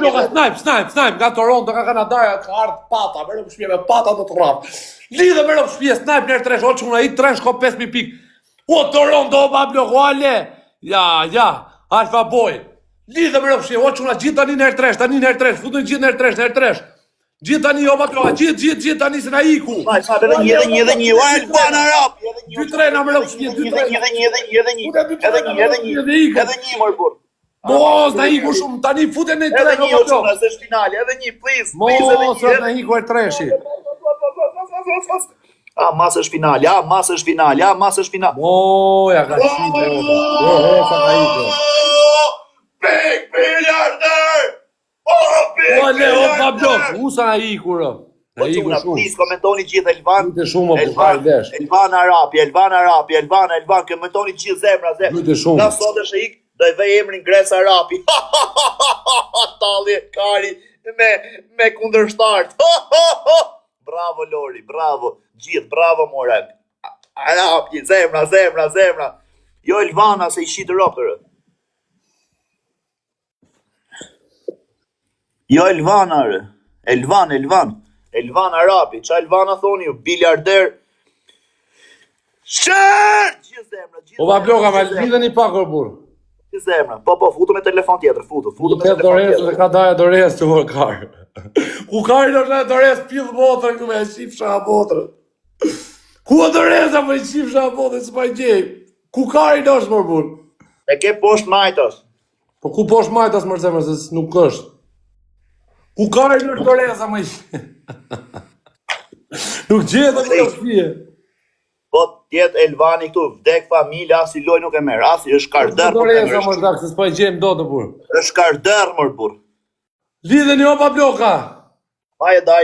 Bloka, snipe, nga Toronto, nga Kanadaja, ka ardhë pata, merë më shpje me pata do të rrafë. Lidhe merë më shpje, snipe nërë tresh, o që unë a i tresh, ko 5.000 pikë. O Toronto, o ba blok, o ale. Ja, Alfa Boy. Lidhe merë më shpje, o që unë a gjithë tani nërë tresh, futën gjithë nërë tresh. Gjithë tani, o ba blok, gjithë tani se na iku. Edhe një, Elvan Arap. 2-3 na merë më shpje, 2-3. Edhe një mor burr. Mos, na iku shumë, tani futen në Edhe tresh, një o ba blok. është finale, edhe një, please. Mos, na iku e treshi. Mas është finale. Moja, ka qitë. Sa ka iku. Big miliarder! O pa blok, usa na iku, rë. Na iku shumë. Please, komentoni gjithë Elvan. Lute shumë, po fare desh. Elvan Arapi, komentoni gjithë zemra. Lute shumë. Nga sot është ik, do i vej emrin Gres Arapi. Talli Kari me kundërstart. Bravo Lori, bravo. Gjithë, bravo more. Arapi, zemra. Jo Elvana se i shitë ropërë. Jo Elvana rë. Elvan Arapi. Qa Elvana thoni ju? Biliarder. Shërë! Gjithë zemra. O ba bloka, ma lidhe një pak, burë. Gjithë zemra. Po, futu me telefon tjetër, futu me telefon Dores, tjetër. dhe ka daja Dores të vërë karë. Ku karë në Dores pjithë botër, këtu me e shifësha a botër. Ku a Dores a me e shifësha a botër, së pa i gjej. Ku karë në është, burë. E ke poshtë majtas. Po ku poshtë majtas, mërë zemër, se nuk është. Ku karë në Dores a me i Nuk gjithë dhe në shpije. Po tjetë Elvani këtu, vdek familja, as i loj nuk e merë, as i është kardër. Dores a mërë dakë, se s'pa i gjem do të burë. është kardër, mërë burë. Lidhe një opa bloka. Maje daj.